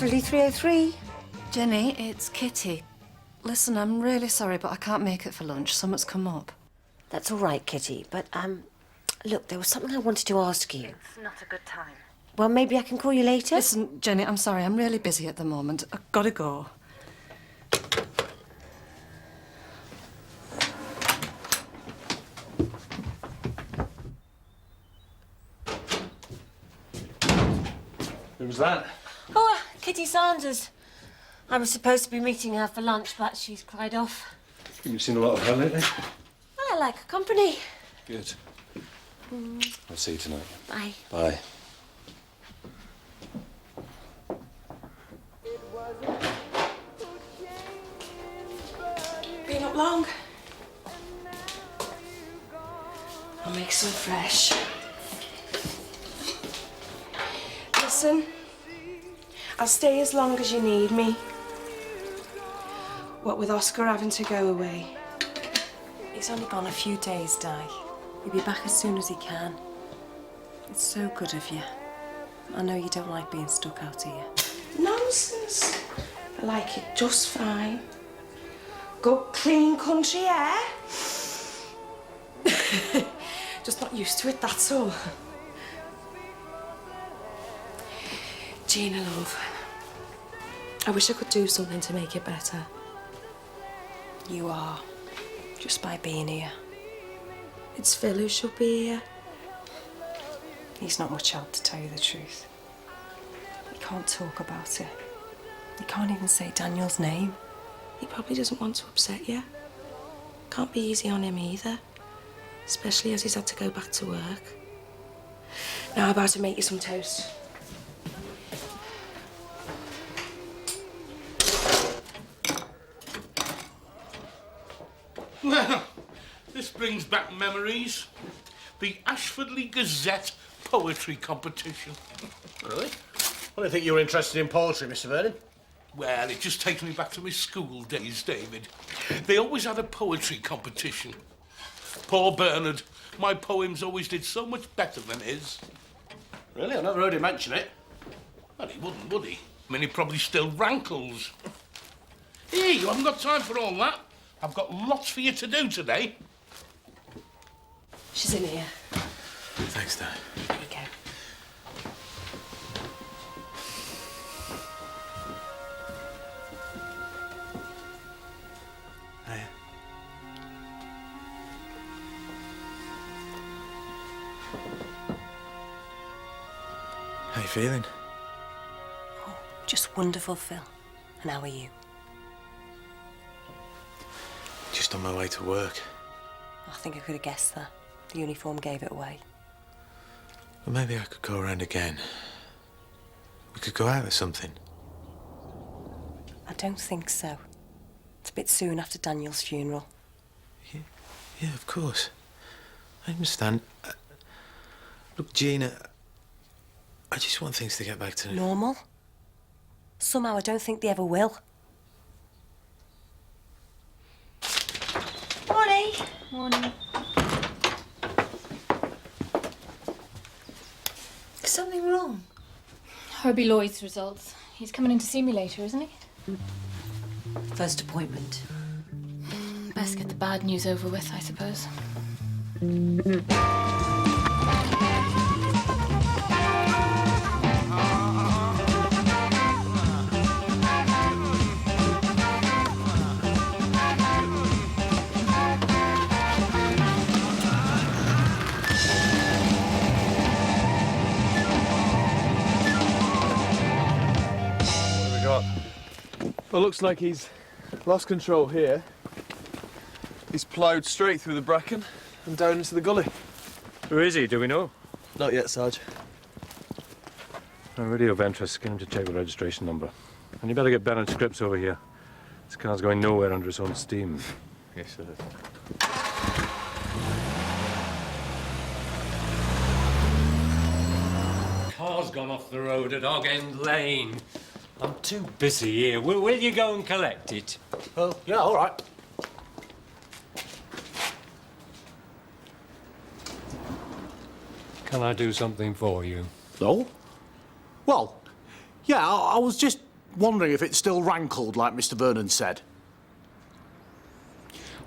Ashford 303. Jenny, it's Kitty. Listen, I'm really sorry, but I can't make it for lunch. Something's come up. That's all right, Kitty, but, look, there was something I wanted to ask you. It's not a good time. Well, maybe I can call you later? Listen, Jenny, I'm sorry. I'm really busy at the moment. I've got to go. Who was that? Oh, Kitty Sanders. I was supposed to be meeting her for lunch, but she's cried off. You've seen a lot of her lately? Well, I like her company. Good. I'll see you tonight. Bye. Bye. Been up long? I'll make some fresh. Listen, I'll stay as long as you need me. What with Oscar having to go away. He's only gone a few days, Di. He'll be back as soon as he can. It's so good of you. I know you don't like being stuck out here. Nonsense. I like it just fine. Good, clean country air. Just not used to it, that's all. Gina, love, I wish I could do something to make it better. You are, just by being here. It's Phil who should be here. He's not much help, to tell you the truth. He can't talk about it. He can't even say Daniel's name. He probably doesn't want to upset you. Can't be easy on him either, especially as he's had to go back to work. Now I'm about to make you some toast. Well, this brings back memories. The Ashfordly Gazette poetry competition. Really? I didn't think you were interested in poetry, Mr. Vernon. Well, it just takes me back to my school days, David. They always had a poetry competition. Poor Bernard. My poems always did so much better than his. Really? I never heard him mention it. Well, he wouldn't, would he? I mean, he probably still rankles. Here, you haven't got time for all that. I've got lots for you to do today. She's in here. Thanks, Dad. Here we go. Hiya. How you feeling? Oh, just wonderful, Phil. And how are you? Just on my way to work. I think I could have guessed that. The uniform gave it away. Well, maybe I could go around again. We could go out or something. I don't think so. It's a bit soon after Daniel's funeral. Yeah, of course. I understand. Look, Gina, I just want things to get back to... Normal? Somehow I don't think they ever will. Morning. Morning. Is something wrong? Herbie Lloyd's results. He's coming in to see me later, isn't he? First appointment. Best get the bad news over with, I suppose. Well, looks like he's lost control here. He's ploughed straight through the bracken and down into the gully. Who is he? Do we know? Not yet, Sarge. A radio Ventress, get him to check the registration number. And you better get Bernard Scripps over here. This car's going nowhere under its own steam. Yes, sir. Car's gone off the road at Hog End Lane. I'm too busy here. Will you go and collect it? Oh, yeah, all right. Can I do something for you? No? Well, yeah, I was just wondering if it still rankled, like Mr. Vernon said.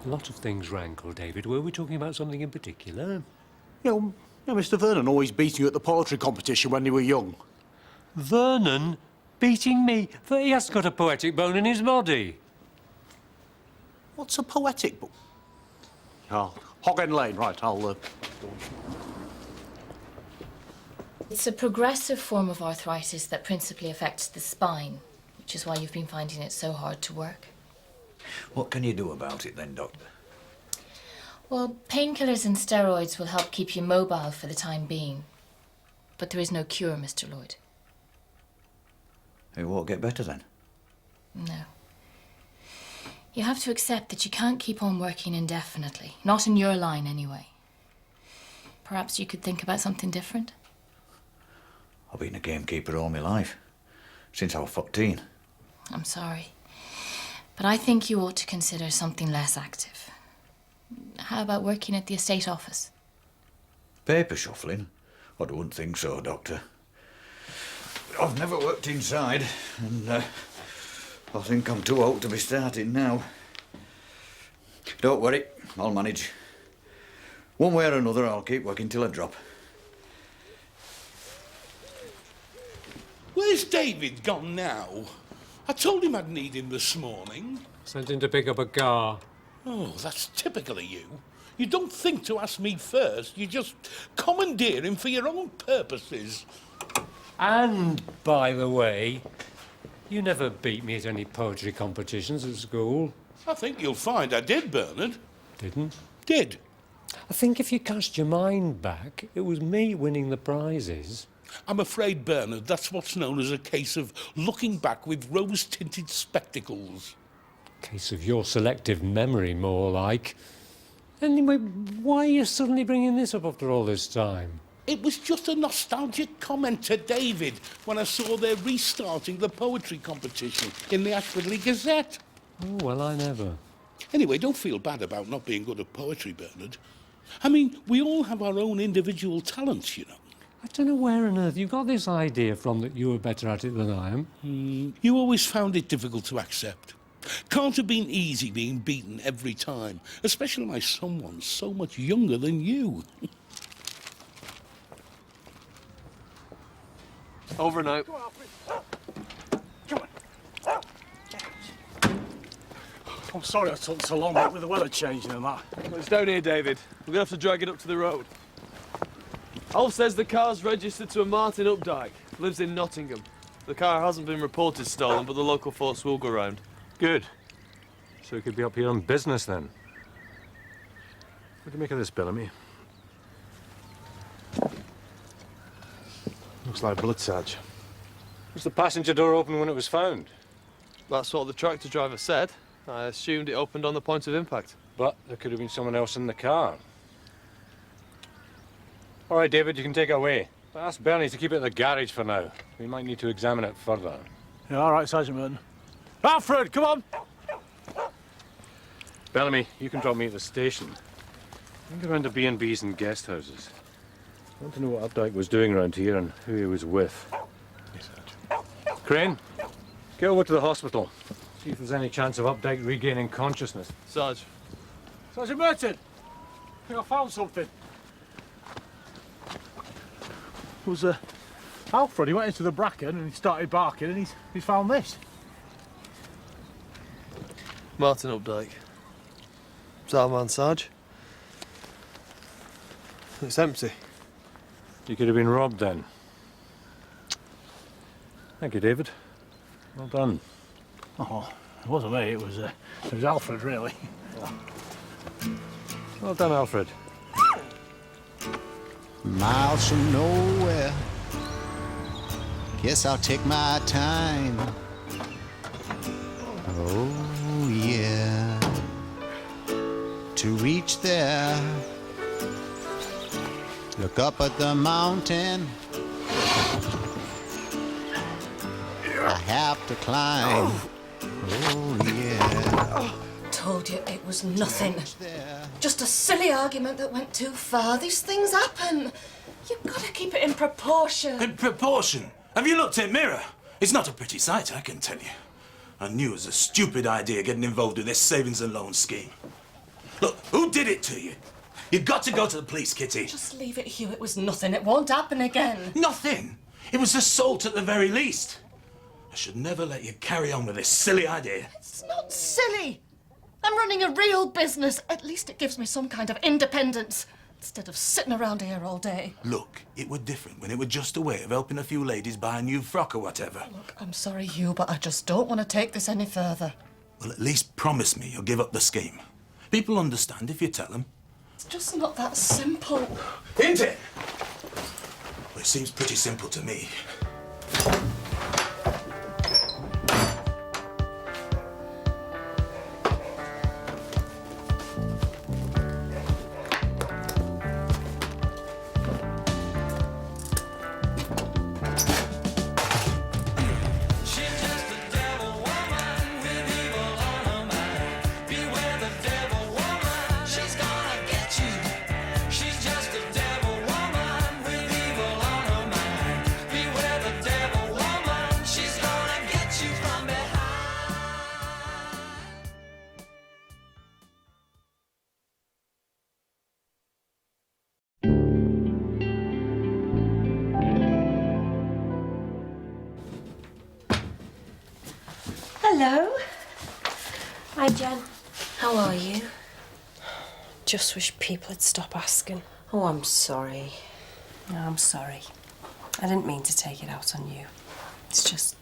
A lot of things rankle, David. Were we talking about something in particular? You know, Mr. Vernon always beat you at the poetry competition when you were young. Vernon beating me? He hasn't got a poetic bone in his body. What's a poetic book? Oh, Hog End Lane, right, It's a progressive form of arthritis that principally affects the spine, which is why you've been finding it so hard to work. What can you do about it then, Doctor? Well, painkillers and steroids will help keep you mobile for the time being. But there is no cure, Mr. Lloyd. It won't get better then? No. You have to accept that you can't keep on working indefinitely. Not in your line, anyway. Perhaps you could think about something different? I've been a gamekeeper all my life. Since I was 14. I'm sorry. But I think you ought to consider something less active. How about working at the estate office? Paper shuffling? I don't think so, Doctor. I've never worked inside, and I think I'm too old to be starting now. Don't worry, I'll manage. One way or another, I'll keep working till I drop. Where's David gone now? I told him I'd need him this morning. Sent him to pick up a car. Oh, that's typical of you. You don't think to ask me first. You just commandeer him for your own purposes. And, by the way, you never beat me at any poetry competitions at school. I think you'll find I did, Bernard. Didn't? Did. I think if you cast your mind back, it was me winning the prizes. I'm afraid, Bernard, that's what's known as a case of looking back with rose-tinted spectacles. Case of your selective memory, more like. Anyway, why are you suddenly bringing this up after all this time? It was just a nostalgic comment to David when I saw they're restarting the poetry competition in the Ashfordley Gazette. Oh, well, I never. Anyway, don't feel bad about not being good at poetry, Bernard. I mean, we all have our own individual talents, you know. I don't know where on earth you got this idea from that you were better at it than I am. You always found it difficult to accept. Can't have been easy being beaten every time, especially by someone so much younger than you. Over and out. Come on. I'm sorry I took so long, mate, with the weather changing and that. It's down here, David. We're gonna have to drag it up to the road. Alf says the car's registered to a Martin Updike. Lives in Nottingham. The car hasn't been reported stolen, but the local force will go round. Good. So we could be up here on business then. What do you make of this, Bellamy? Looks like blood, Sarge. Was the passenger door open when it was found? That's what the tractor driver said. I assumed it opened on the point of impact. But there could have been someone else in the car. All right, David, you can take it away. But ask Bernie to keep it in the garage for now. We might need to examine it further. Yeah, all right, Sergeant Merton. Alfred, come on! Bellamy, you can drop me at the station. I'm going to B&Bs and guest houses. I want to know what Updike was doing around here and who he was with. Yes, Sarge. Crane, get over to the hospital. See if there's any chance of Updike regaining consciousness. Sarge. Sergeant Merton! I think I found something. It was Alfred. He went into the bracken and he started barking and he's found this. Martin Updike. Is that a man, Sarge? It's empty. You could have been robbed then. Thank you, David. Well done. Oh, it wasn't me. It was Alfred, really. Well done, Alfred. Miles from nowhere. Guess I'll take my time. Oh, yeah. To reach there. Look up at the mountain. I have to climb. Oh, yeah. Told you it was nothing. Just a silly argument that went too far. These things happen. You've got to keep it in proportion. In proportion? Have you looked in the mirror? It's not a pretty sight, I can tell you. I knew it was a stupid idea getting involved with this savings and loan scheme. Look, who did it to you? You've got to go to the police, Kitty. Just leave it, Hugh. It was nothing. It won't happen again. Nothing. It was assault at the very least. I should never let you carry on with this silly idea. It's not silly. I'm running a real business. At least it gives me some kind of independence instead of sitting around here all day. Look, it were different when it were just a way of helping a few ladies buy a new frock or whatever. Look, I'm sorry, Hugh, but I just don't want to take this any further. Well, at least promise me you'll give up the scheme. People understand if you tell them. It's just not that simple. Isn't it? Well, it seems pretty simple to me. Hello. Hi, Jen. How are you? Just wish people would stop asking. Oh, I'm sorry. No, I'm sorry. I didn't mean to take it out on you. It's just...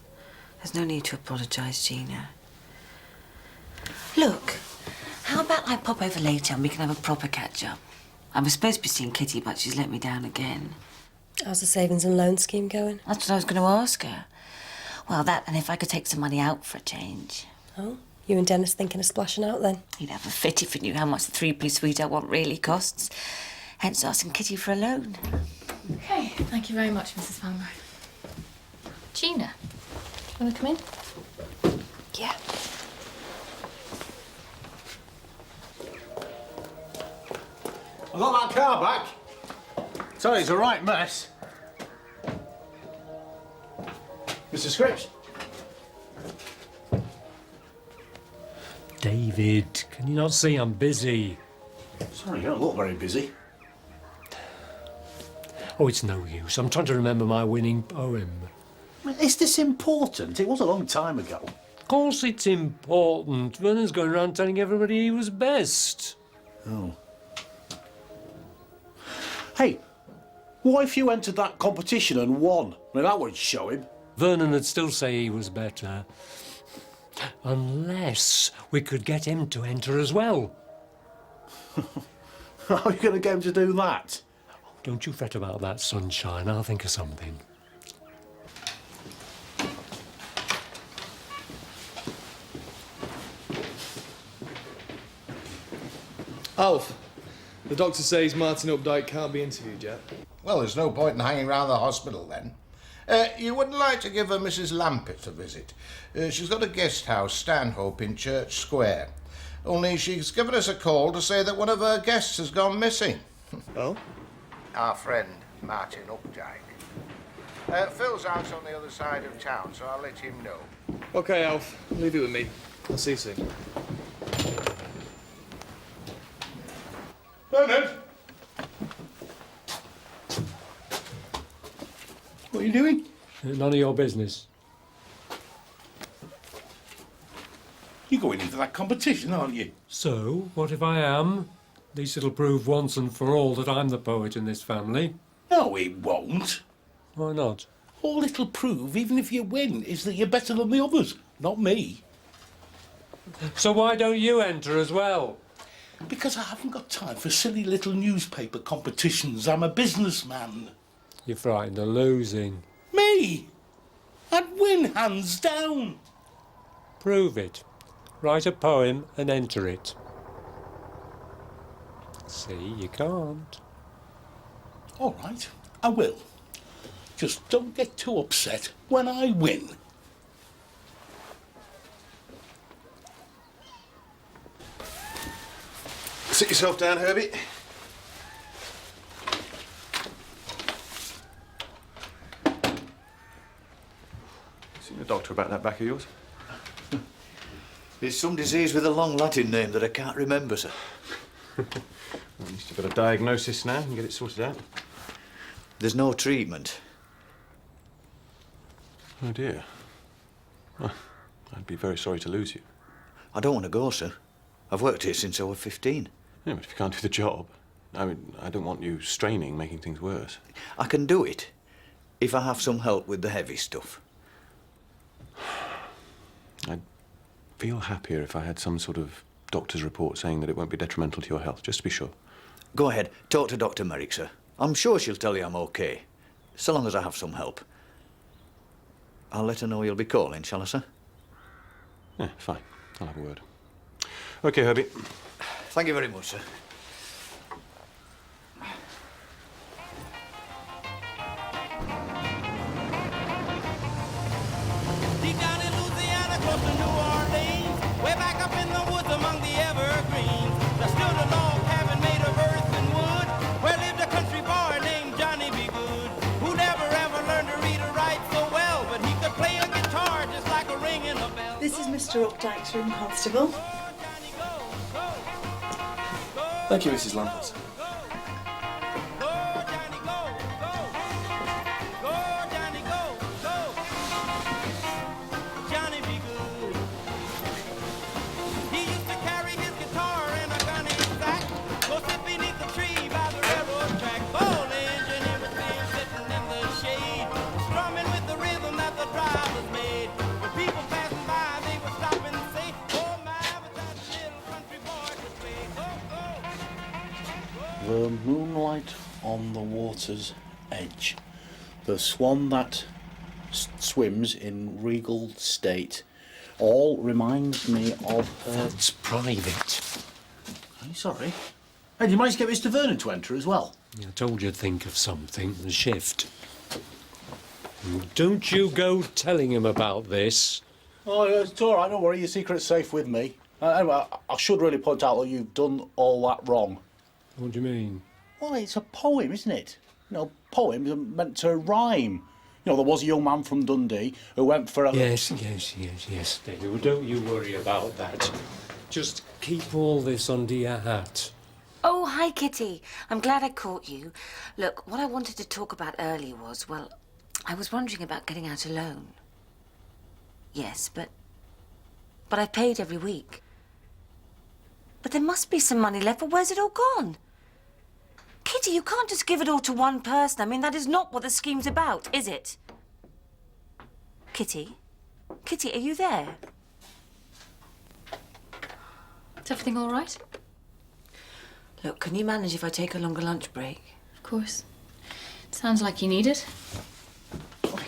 There's no need to apologise, Gina. Look, how about I pop over later and we can have a proper catch-up? I was supposed to be seeing Kitty, but she's let me down again. How's the savings and loan scheme going? That's what I was going to ask her. Well, that, and if I could take some money out for a change. Oh, you and Dennis thinking of splashing out then? You'd have a fit if you knew how much the three-piece suite I want really costs. Hence asking Kitty for a loan. Okay, thank you very much, Mrs. Palmer. Gina, do you want to come in? Yeah. I got that car back. Sorry, it's a right mess. Mr. Scripps? David, can you not see I'm busy? Sorry, you don't look very busy. Oh, it's no use. I'm trying to remember my winning poem. Well, is this important? It was a long time ago. Of course it's important. Vernon's going around telling everybody he was best. Oh. Hey, what if you entered that competition and won? I mean, that would show him. Vernon would still say he was better. Unless we could get him to enter as well. How are you going to get him to do that? Don't you fret about that, Sunshine. I'll think of something. Alf, the doctor says Martin Updike can't be interviewed yet. Well, there's no point in hanging around the hospital then. You wouldn't like to give her Mrs. Lampett a visit. She's got a guest house, Stanhope, in Church Square. Only she's given us a call to say that one of her guests has gone missing. Oh? Our friend, Martin Updike. Phil's out on the other side of town, so I'll let him know. Okay, Alf, leave it with me. I'll see you soon. Bernard! What are you doing? None of your business. You're going into that competition, aren't you? So, what if I am? At least it'll prove once and for all that I'm the poet in this family. No, it won't. Why not? All it'll prove, even if you win, is that you're better than the others, not me. So why don't you enter as well? Because I haven't got time for silly little newspaper competitions. I'm a businessman. You're frightened of losing. Me? I'd win hands down. Prove it. Write a poem and enter it. See, you can't. All right, I will. Just don't get too upset when I win. Sit yourself down, Herbie. doctor about that back of yours? It's some disease with a long Latin name that I can't remember, sir. At least you've got a diagnosis now and get it sorted out. There's no treatment. Oh dear. Well, I'd be very sorry to lose you. I don't want to go, sir. I've worked here since I was 15. Yeah, but if you can't do the job, I mean, I don't want you straining, making things worse. I can do it if I have some help with the heavy stuff. I'd feel happier if I had some sort of doctor's report saying that it won't be detrimental to your health, just to be sure. Go ahead, talk to Dr. Merrick, sir. I'm sure she'll tell you I'm okay, so long as I have some help. I'll let her know you'll be calling, shall I, sir? Yeah, fine. I'll have a word. Okay, Herbie. Thank you very much, sir. Deep down in Louisiana, close to New Orleans, way back up in the woods among the evergreens, there stood a log cabin made of earth and wood, where lived a country boy named Johnny B. Good, who never ever learned to read or write so well, but he could play a guitar just like a ringing a bell. This is Mr. Updike's room, Constable. Thank you, Mrs. Lampert. Johnny be good. He used to carry his guitar in a gunny sack, go sit beneath the tree by the railroad track. Old engineer was there sitting in the shade, strumming with the rhythm that the drivers made. When people passing by, they would stop and say, "Oh my, but that little country boy could play." The moonlight on the water's edge. The swan that swims in regal state. All reminds me of her... That's private. Hey, sorry. Hey, do you manage to get Mr. Vernon to enter as well? I told you to think of something. The shift. Don't you go telling him about this. Oh, yeah, it's all right. Don't worry. Your secret's safe with me. Anyway, I should really point out that you've done all that wrong. What do you mean? Well, it's a poem, isn't it? You know, poems are meant to rhyme. You know, there was a young man from Dundee who went for a... Yes, David. Well, don't you worry about that. Just keep all this under your hat. Oh, hi, Kitty. I'm glad I caught you. Look, what I wanted to talk about earlier was, well, I was wondering about getting out a loan. Yes, but I've paid every week. But there must be some money left, but where's it all gone? Kitty, you can't just give it all to one person. I mean, that is not what the scheme's about, is it? Kitty? Kitty, are you there? Is everything all right? Look, can you manage if I take a longer lunch break? Of course. Sounds like you need it. Oh,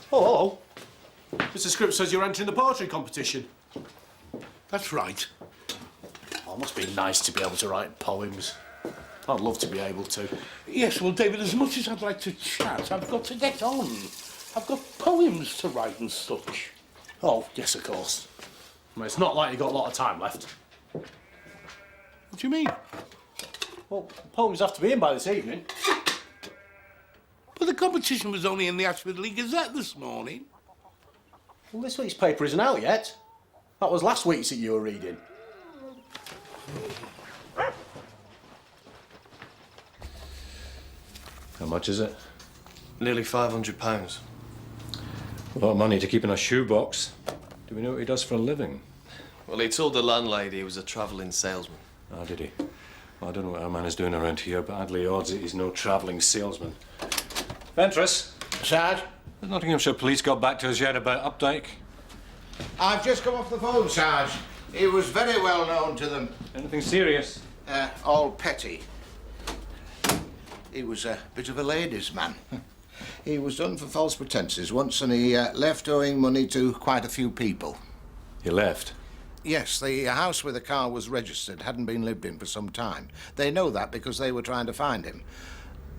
hello. Mr. Scripps says you're entering the poetry competition. That's right. Oh, it must be nice to be able to write poems. I'd love to be able to. Yes, well, David, as much as I'd like to chat, I've got to get on. I've got poems to write and such. Oh, yes, of course. I mean, it's not like you've got a lot of time left. What do you mean? Well, poems have to be in by this evening. But the competition was only in the Ashford Gazette this morning. Well, this week's paper isn't out yet. That was last week's that you were reading. How much is it? Nearly £500. A lot of money to keep in a shoebox. Do we know what he does for a living? Well, he told the landlady he was a travelling salesman. Oh, did he? Well, I don't know what our man is doing around here, but Adley odds it he's no travelling salesman. Ventris? Sarge? The Nottinghamshire police got back to us yet about Updike? I've just come off the phone, Sarge. He was very well known to them. Anything serious? All petty. He was a bit of a ladies' man. He was done for false pretences once, and he left owing money to quite a few people. He left? Yes, the house where the car was registered hadn't been lived in for some time. They know that because they were trying to find him.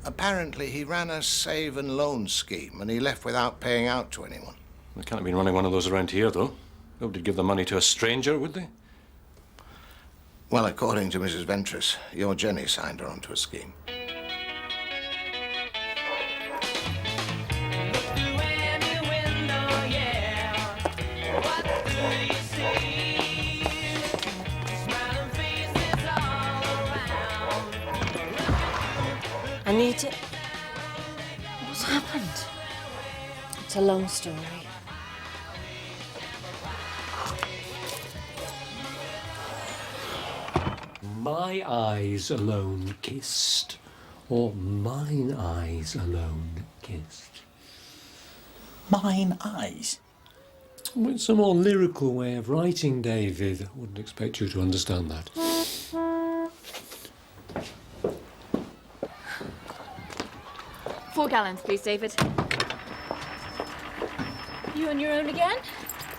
Apparently, he ran a save and loan scheme, and he left without paying out to anyone. They can't have been running one of those around here, though. Nobody'd give the money to a stranger, would they? Well, according to Mrs. Ventris, your Jenny signed her onto a scheme. Anyway, I need to... What's happened? It's a long story. My eyes alone kissed, or mine eyes alone kissed. Mine eyes? Well, it's a more lyrical way of writing, David. I wouldn't expect you to understand that. 4 gallons, please, David. You on your own again?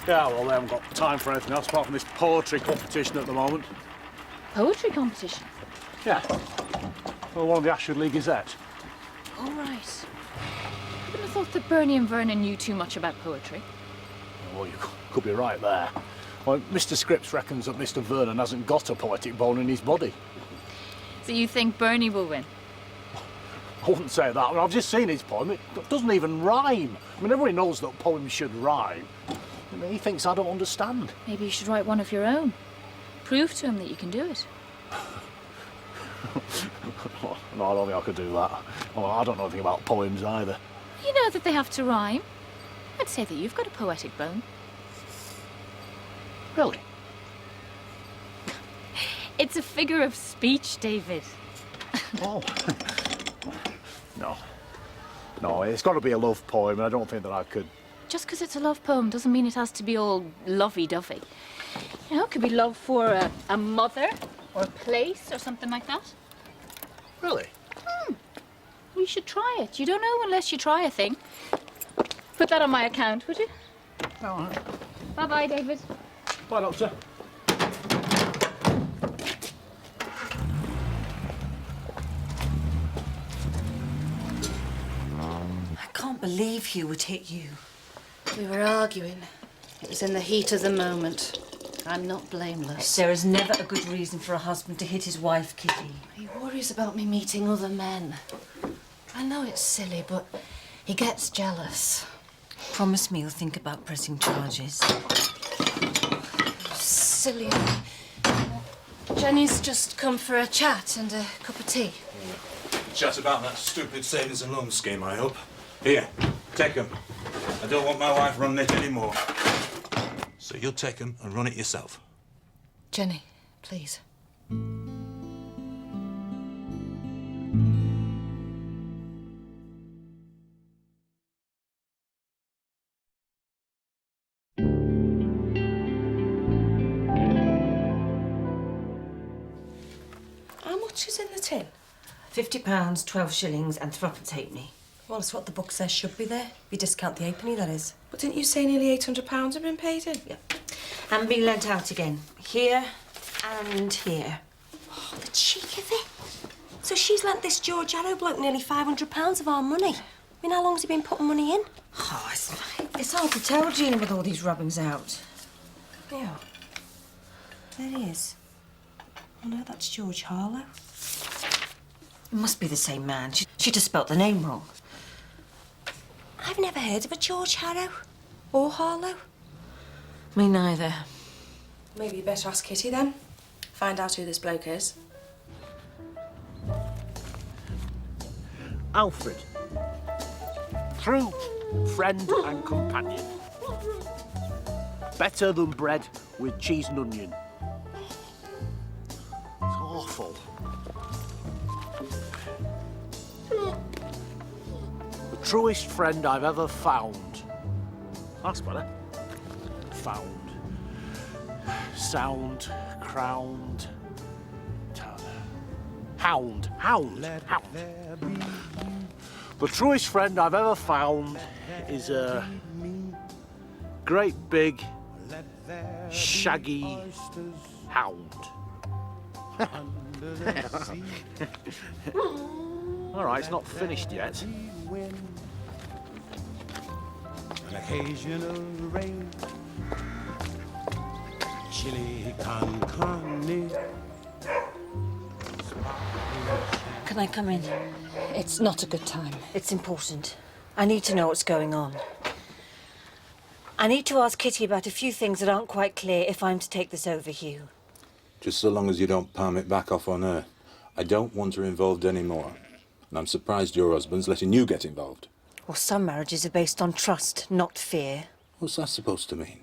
Yeah, well, they haven't got time for anything else apart from this poetry competition at the moment. Poetry competition? Yeah. Well, one of the Ashford League Gazette. All right. I wouldn't have thought that Bernie and Vernon knew too much about poetry. Well, you could be right there. Well, Mr. Scripps reckons that Mr. Vernon hasn't got a poetic bone in his body. So you think Bernie will win? I wouldn't say that. I mean, I've just seen his poem. It doesn't even rhyme. I mean, everybody knows that poems should rhyme. I mean, he thinks I don't understand. Maybe you should write one of your own. Prove to him that you can do it. No, I don't think I could do that. Well, I don't know anything about poems either. You know that they have to rhyme. I'd say that you've got a poetic bone. Really? It's a figure of speech, David. Oh. No, it's got to be a love poem, and I don't think that I could. Just because it's a love poem doesn't mean it has to be all lovey-dovey. You know, it could be love for a mother or a place or something like that. Really? You should try it. You don't know unless you try a thing. Put that on my account, would you? All right. Bye-bye, David. Bye, Doctor. I can't believe Hugh would hit you. We were arguing. It was in the heat of the moment. I'm not blameless. There is never a good reason for a husband to hit his wife, Kitty. He worries about me meeting other men. I know it's silly, but he gets jealous. Promise me you'll think about pressing charges. Silly. Jenny's just come for a chat and a cup of tea. Chat about that stupid savings and loan scheme, I hope. Here, take 'em. I don't want my wife running it anymore. So you'll take 'em and run it yourself. Jenny, please. How much is in the tin? £50, 12 shillings and threepence halfpenny. Well, it's what the book says should be there. If you discount the halfpenny, that is. But didn't you say nearly £800 had been paid in? Yeah. And being lent out again. Here and here. Oh, the cheek of it. So she's lent this George Arrow bloke nearly £500 of our money. I mean, how long's he been putting money in? Oh, it's hard to tell, Gina, with all these rubbings out. Yeah. There he is. Oh no, that's George Harlow. It must be the same man. She just spelt the name wrong. I've never heard of a George Harrow. Or Harlow. Me neither. Maybe you better ask Kitty then. Find out who this bloke is. Alfred. True friend and companion. Better than bread with cheese and onion. It's awful. The truest friend I've ever found. That's better. Found. Sound. Crowned. Hound. Hound. Hound. The truest friend I've ever found is a great big, shaggy hound. All right, it's not finished yet. An occasional rain, chili con carne. Can I come in? It's not a good time. It's important. I need to know what's going on. I need to ask Kitty about a few things that aren't quite clear if I'm to take this over, Hugh. Just so long as you don't palm it back off on her. I don't want her involved anymore. And I'm surprised your husband's letting you get involved. Well, some marriages are based on trust, not fear. What's that supposed to mean?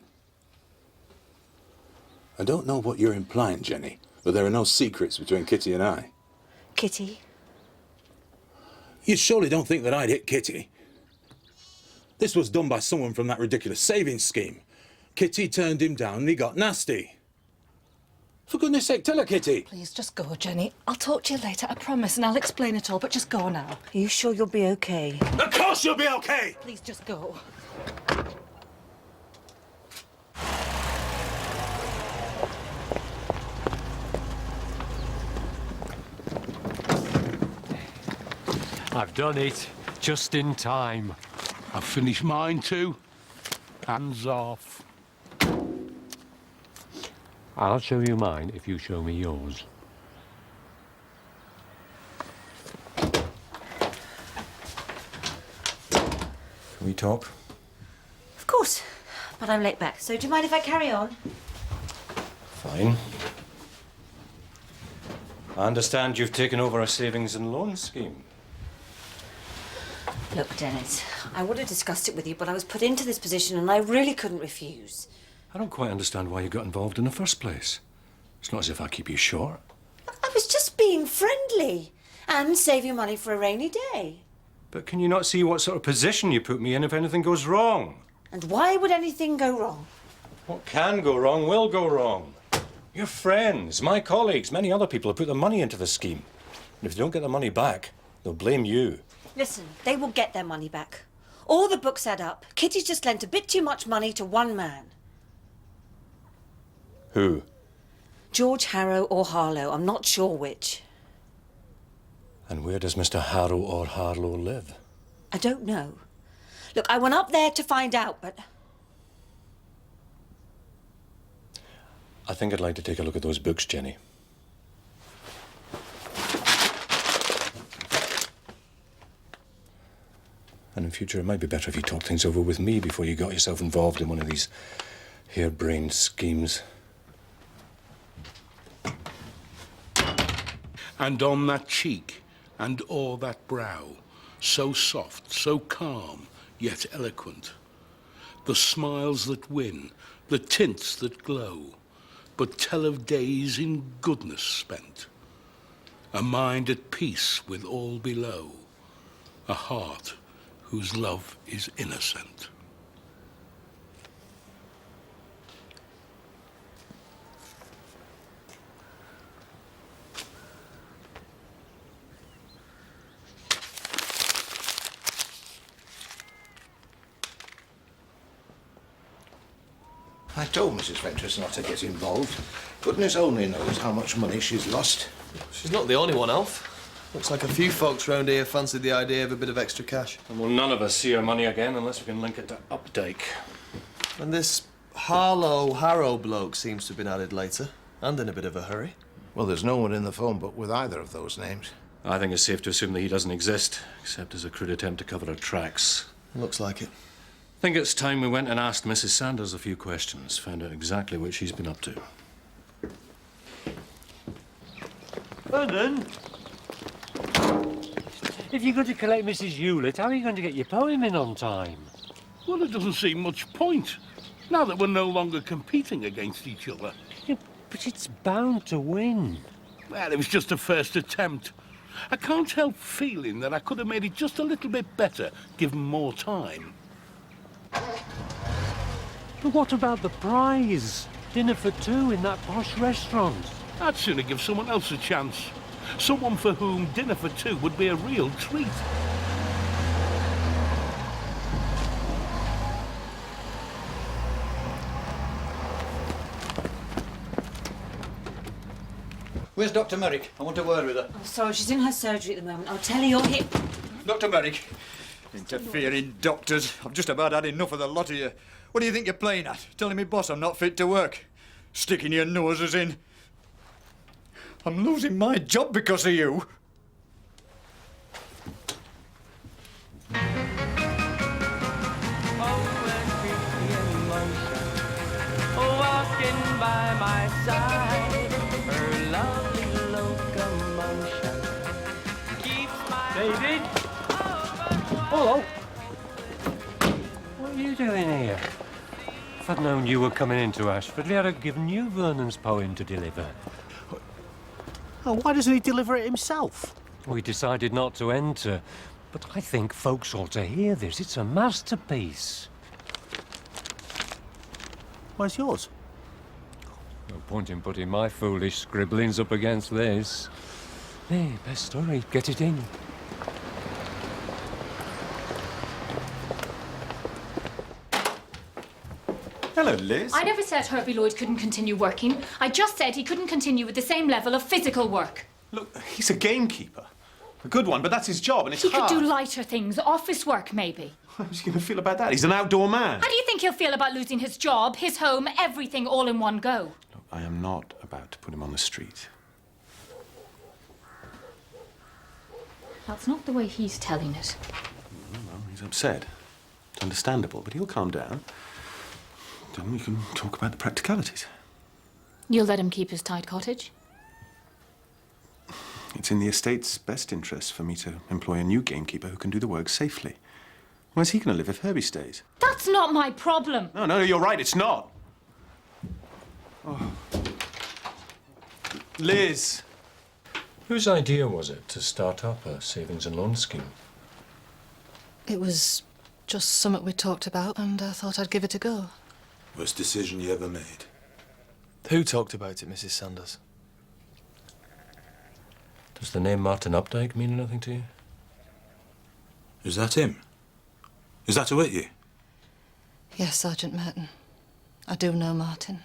I don't know what you're implying, Jenny, but there are no secrets between Kitty and I. Kitty? You surely don't think that I'd hit Kitty? This was done by someone from that ridiculous savings scheme. Kitty turned him down and he got nasty. For goodness sake, tell her, Kitty. Please, just go, Jenny. I'll talk to you later, I promise, and I'll explain it all, but just go now. Are you sure you'll be okay? Of course you'll be okay! Please, just go. I've done it. Just in time. I've finished mine too. Hands off. I'll show you mine if you show me yours. Can we talk? Of course. But I'm late back, so do you mind if I carry on? Fine. I understand you've taken over a savings and loan scheme. Look, Dennis, I would have discussed it with you, but I was put into this position and I really couldn't refuse. I don't quite understand why you got involved in the first place. It's not as if I keep you short. I was just being friendly and save you money for a rainy day. But can you not see what sort of position you put me in if anything goes wrong? And why would anything go wrong? What can go wrong will go wrong. Your friends, my colleagues, many other people have put their money into the scheme. And if they don't get their money back, they'll blame you. Listen, they will get their money back. All the books add up. Kitty's just lent a bit too much money to one man. Who? George Harrow or Harlow, I'm not sure which. And where does Mr. Harrow or Harlow live? I don't know. Look, I went up there to find out, but... I think I'd like to take a look at those books, Jenny. And in future, it might be better if you talked things over with me before you got yourself involved in one of these harebrained schemes. And on that cheek, and o'er that brow, so soft, so calm, yet eloquent, the smiles that win, the tints that glow, but tell of days in goodness spent, a mind at peace with all below, a heart whose love is innocent. I told Mrs. Ventris not to get involved. Goodness only knows how much money she's lost. She's not the only one, Alf. Looks like a few folks round here fancied the idea of a bit of extra cash. And will none of us see our money again unless we can link it to Updike. And this Harrow bloke seems to have been added later, and in a bit of a hurry. Well, there's no one in the phone book with either of those names. I think it's safe to assume that he doesn't exist, except as a crude attempt to cover our tracks. Looks like it. I think it's time we went and asked Mrs. Sanders a few questions, found out exactly what she's been up to. Vernon? If you're going to collect Mrs. Hewlett, how are you going to get your poem in on time? Well, there doesn't seem much point, now that we're no longer competing against each other. Yeah, but it's bound to win. Well, it was just a first attempt. I can't help feeling that I could have made it just a little bit better, given more time. But what about the prize? Dinner for two in that posh restaurant. I'd sooner give someone else a chance. Someone for whom dinner for two would be a real treat. Where's Dr. Merrick? I want a word with her. I'm sorry, she's in her surgery at the moment. I'll tell her you're here. Dr. Merrick. Interfering doctors. I've just about had enough of the lot of you. What do you think you're playing at? Telling me boss I'm not fit to work? Sticking your noses in? I'm losing my job because of you. Walking by my side, her lovely locomotion keeps my did. Hello. What are you doing here? If I'd known you were coming into Ashford, I'd have given you Vernon's poem to deliver. Oh, why doesn't he deliver it himself? We decided not to enter, but I think folks ought to hear this. It's a masterpiece. Where's yours? No point in putting my foolish scribblings up against this. Hey, best story. Get it in. Hello, Liz. I never said Herbie Lloyd couldn't continue working. I just said he couldn't continue with the same level of physical work. Look, he's a gamekeeper. A good one, but that's his job, and it's He hard. could do lighter things, office work maybe. How's he going to feel about that? He's an outdoor man. How do you think he'll feel about losing his job, his home, everything all in one go? Look, I am not about to put him on the street. That's not the way he's telling it. Well, he's upset. It's understandable, but he'll calm down. Then we can talk about the practicalities. You'll let him keep his tied cottage? It's in the estate's best interest for me to employ a new gamekeeper who can do the work safely. Where's he going to live if Herbie stays? That's not my problem. No, you're right, it's not. Oh. Liz! Whose idea was it to start up a savings and loan scheme? It was just something we talked about, and I thought I'd give it a go. Worst decision you ever made. Who talked about it, Mrs. Sanders? Does the name Martin Updike mean anything to you? Is that him? Is that who hit you? Yes, Sergeant Merton. I do know Martin.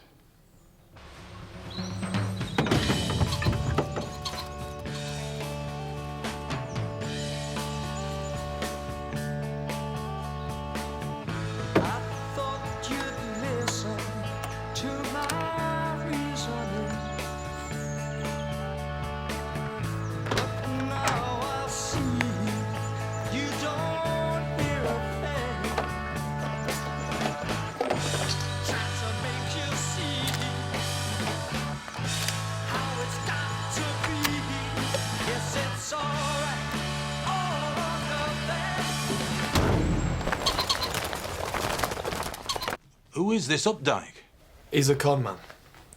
Who is this Updike? He's a con man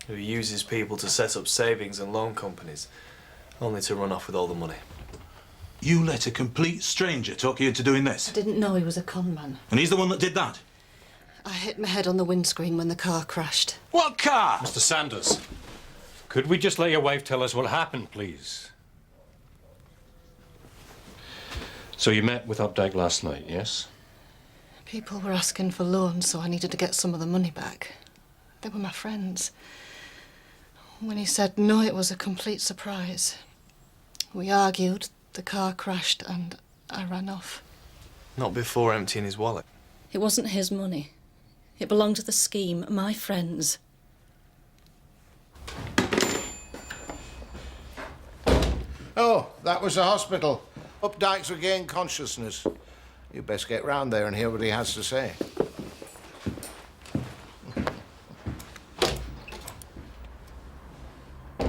who uses people to set up savings and loan companies, only to run off with all the money. You let a complete stranger talk you into doing this? I didn't know he was a con man. And he's the one that did that? I hit my head on the windscreen when the car crashed. What car? Mr. Sanders, could we just let your wife tell us what happened, please? So you met with Updike last night, yes? People were asking for loans, so I needed to get some of the money back. They were my friends. When he said no, it was a complete surprise. We argued, the car crashed, and I ran off. Not before emptying his wallet. It wasn't his money. It belonged to the scheme, my friends. Oh, that was the hospital. Updike's regained consciousness. You best get round there and hear what he has to say.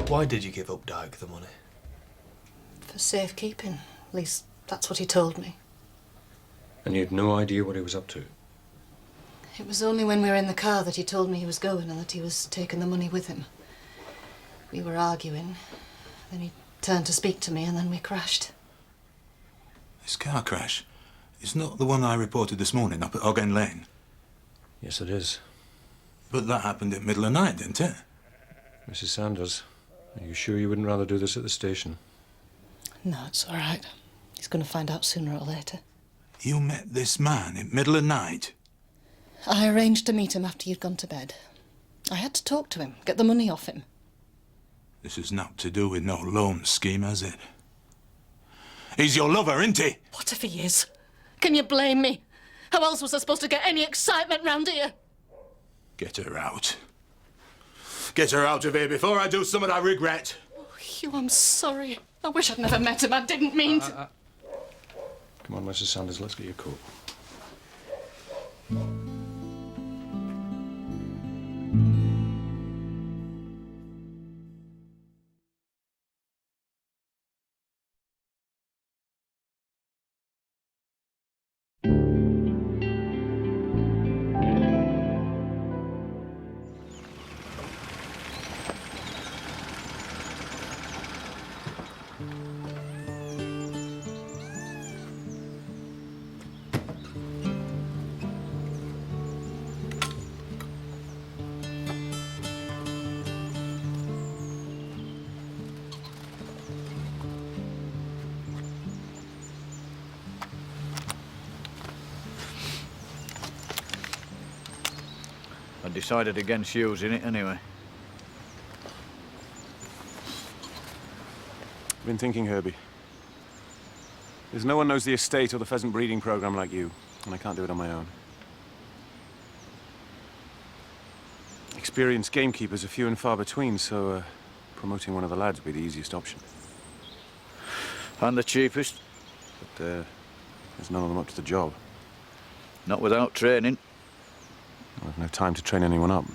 Why did you give Updike the money? For safekeeping. At least, that's what he told me. And you had no idea what he was up to? It was only when we were in the car that he told me he was going and that he was taking the money with him. We were arguing. Then he turned to speak to me and then we crashed. This car crash is not the one I reported this morning up at Ogden Lane. Yes, it is. But that happened at middle of the night, didn't it? Mrs. Sanders, are you sure you wouldn't rather do this at the station? No, it's all right. He's going to find out sooner or later. You met this man in middle of the night? I arranged to meet him after you'd gone to bed. I had to talk to him, get the money off him. This is not to do with no loan scheme, has it? He's your lover, isn't he? What if he is? Can you blame me? How else was I supposed to get any excitement round here? Get her out. Get her out of here before I do something I regret. Oh, Hugh, I'm sorry. I wish I'd never met him. I didn't mean to. Come on, Mrs. Sanders, let's get your coat. decided against using it anyway. I've been thinking, Herbie. There's no one knows the estate or the pheasant breeding program like you, and I can't do it on my own. Experienced gamekeepers are few and far between, so promoting one of the lads would be the easiest option. And the cheapest? But there's none of them up to the job. Not without training. I've no time to train anyone up.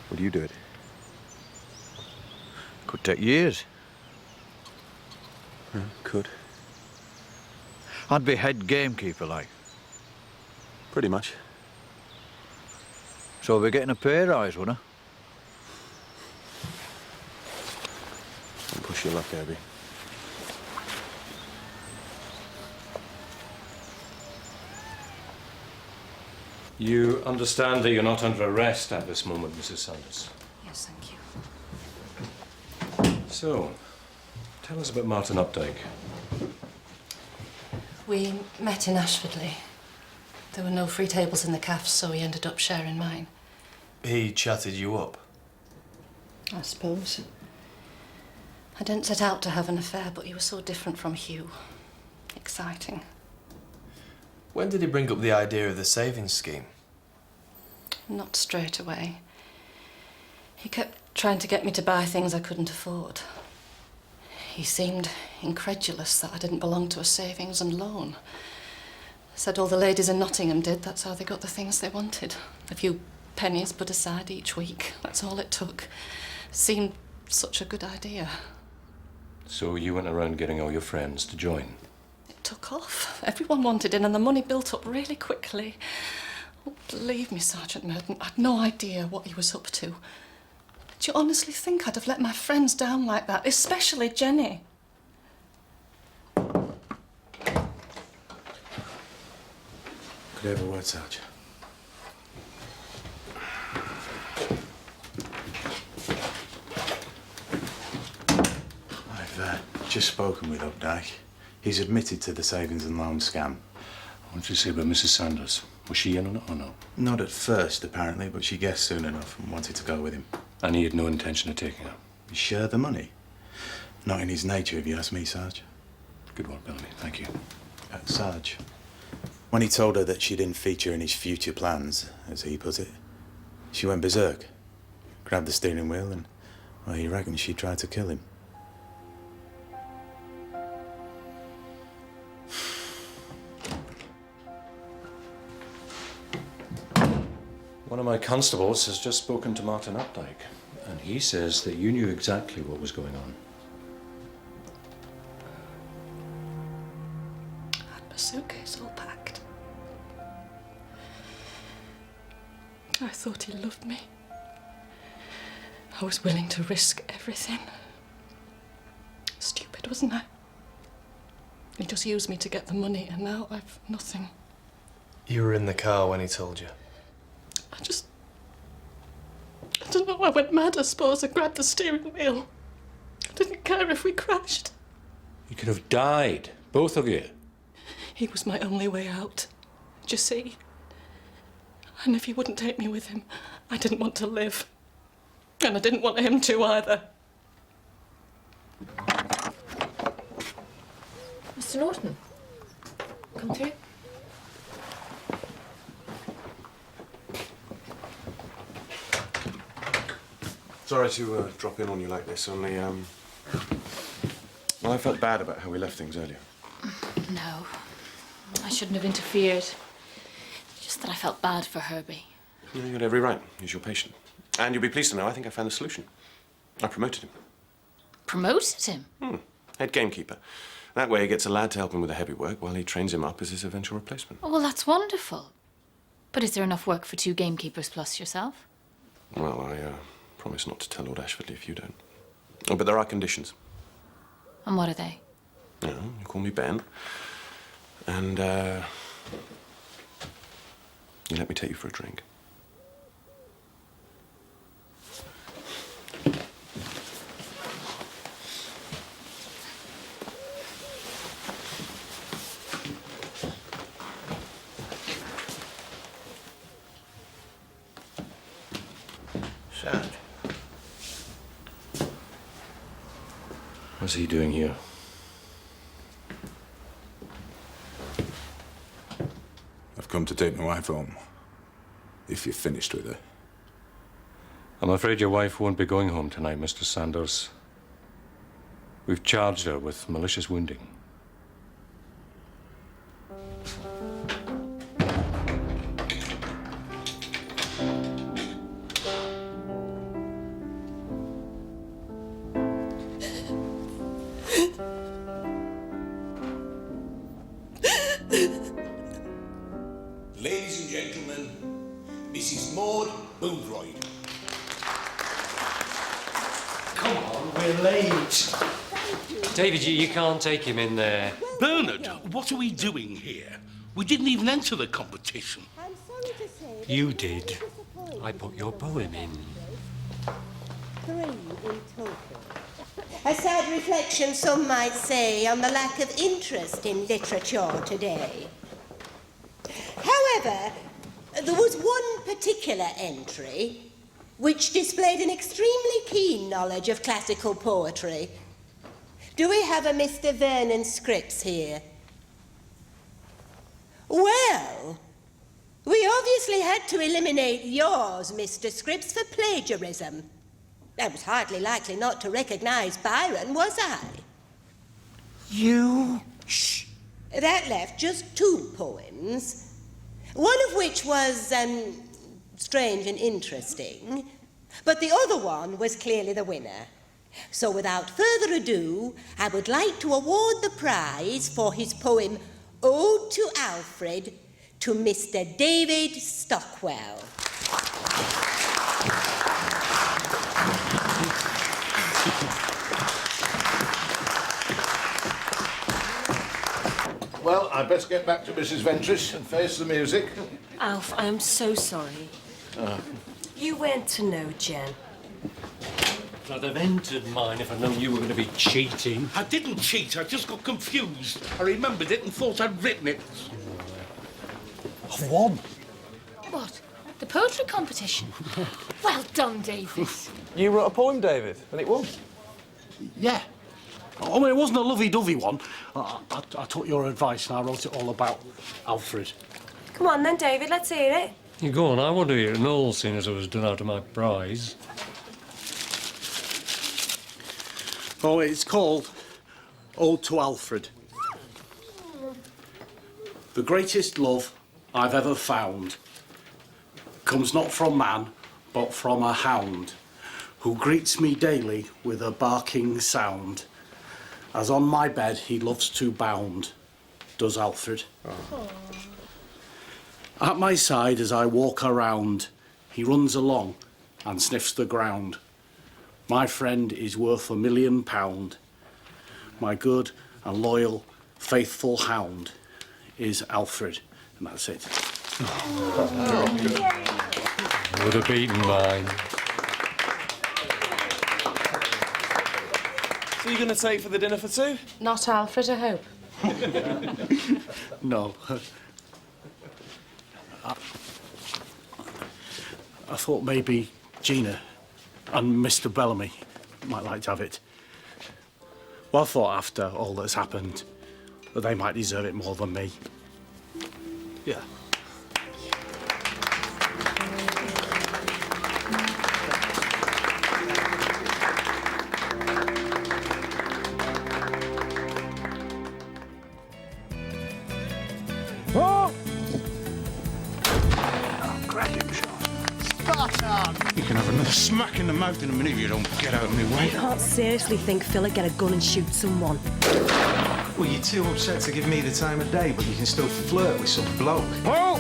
Would you do it? Could take years. Yeah, could. I'd be head gamekeeper, like. Pretty much. So I'll be getting a pay rise, wouldn't I? Don't push your luck, Herbie. You understand that you're not under arrest at this moment, Mrs. Sanders. Yes, thank you. So, tell us about Martin Updike. We met in Ashfordley. There were no free tables in the cafes, so he ended up sharing mine. He chatted you up? I suppose. I didn't set out to have an affair, but he was so different from Hugh. Exciting. When did he bring up the idea of the savings scheme? Not straight away. He kept trying to get me to buy things I couldn't afford. He seemed incredulous that I didn't belong to a savings and loan. Said all the ladies in Nottingham did, that's how they got the things they wanted. A few pennies put aside each week, that's all it took. Seemed such a good idea. So you went around getting all your friends to join? It took off. Everyone wanted in and the money built up really quickly. Oh, believe me, Sergeant Merton, I'd no idea what he was up to. Do you honestly think I'd have let my friends down like that, especially Jenny? Could I have a word, Sarge? I've just spoken with Updike. He's admitted to the savings and loan scam. What did you say about Mrs. Sanders? Was she in on it or no? Not at first, apparently, but she guessed soon enough and wanted to go with him. And he had no intention of taking her? He shared the money. Not in his nature, if you ask me, Sarge. Good work, Bellamy. Thank you. Sarge, when he told her that she didn't feature in his future plans, as he put it, she went berserk, grabbed the steering wheel, and, well, he reckons she tried to kill him. One of my constables has just spoken to Martin Updike, and he says that you knew exactly what was going on. I had my suitcase all packed. I thought he loved me. I was willing to risk everything. Stupid, wasn't I? He just used me to get the money, and now I've nothing. You were in the car when he told you? I don't know, I went mad, I suppose. I grabbed the steering wheel. I didn't care if we crashed. You could have died, both of you. He was my only way out. Do you see? And if he wouldn't take me with him, I didn't want to live. And I didn't want him to either. Mr. Norton, come through. Sorry to drop in on you like this, only, well, I felt bad about how we left things earlier. No, I shouldn't have interfered. Just that I felt bad for Herbie. Yeah, you had every right. He's your patient. And you'll be pleased to know I think I found the solution. I promoted him. Promoted him? Head gamekeeper. That way he gets a lad to help him with the heavy work while he trains him up as his eventual replacement. Oh, well, that's wonderful. But is there enough work for 2 gamekeepers plus yourself? Well, I promise not to tell Lord Ashfordley if you don't. Oh, but there are conditions. And what are they? You know, you call me Ben. And, you let me take you for a drink. Sound. What's he doing here? I've come to take my wife home. If you're finished with her. I'm afraid your wife won't be going home tonight, Mr. Sanders. We've charged her with malicious wounding. Ladies and gentlemen, Mrs. Maud Boothroyd. Come on, we're late. David, you can't take him in there. Bernard, what are we doing here? We didn't even enter the competition. You did. I put your poem in. 3 in total. A sad reflection, some might say, on the lack of interest in literature today. However, there was one particular entry which displayed an extremely keen knowledge of classical poetry. Do we have a Mr. Vernon Scripps here? Well, we obviously had to eliminate yours, Mr. Scripps, for plagiarism. I was hardly likely not to recognise Byron, was I? You? Shh. That left just 2 poems, one of which was, strange and interesting, but the other one was clearly the winner. So without further ado, I would like to award the prize for his poem Ode to Alfred to Mr. David Stockwell. Well, I'd best get back to Mrs. Ventris and face the music. Alf, I am so sorry. You weren't to know, Jen. I'd have entered mine if I'd known you were going to be cheating. I didn't cheat, I just got confused. I remembered it and thought I'd written it. I've won. What? The poetry competition? Well done, David. You wrote a poem, David, and it won. Yeah. I mean, it wasn't a lovey-dovey one. I took your advice and I wrote it all about Alfred. Come on then, David, let's hear it. You go on, I want to hear it all, seeing as I was done out of my prize. Oh, it's called Ode to Alfred. The greatest love I've ever found comes not from man, but from a hound, who greets me daily with a barking sound, as on my bed he loves to bound, does Alfred. At my side as I walk around, he runs along and sniffs the ground. My friend is worth £1,000,000. My good and loyal, faithful hound is Alfred. And that's it. Would have beaten mine. So you're going to take for the dinner for 2? Not Alfred, I hope. No. I thought maybe Gina and Mr. Bellamy might like to have it. Well, I thought after all that's happened that they might deserve it more than me. Yeah. Oh! You can have another smack in the mouth in a minute if you don't get out of my way. I can't seriously think Phil'd get a gun and shoot someone. Well, you're too upset to give me the time of day, but you can still flirt with some bloke. Oh!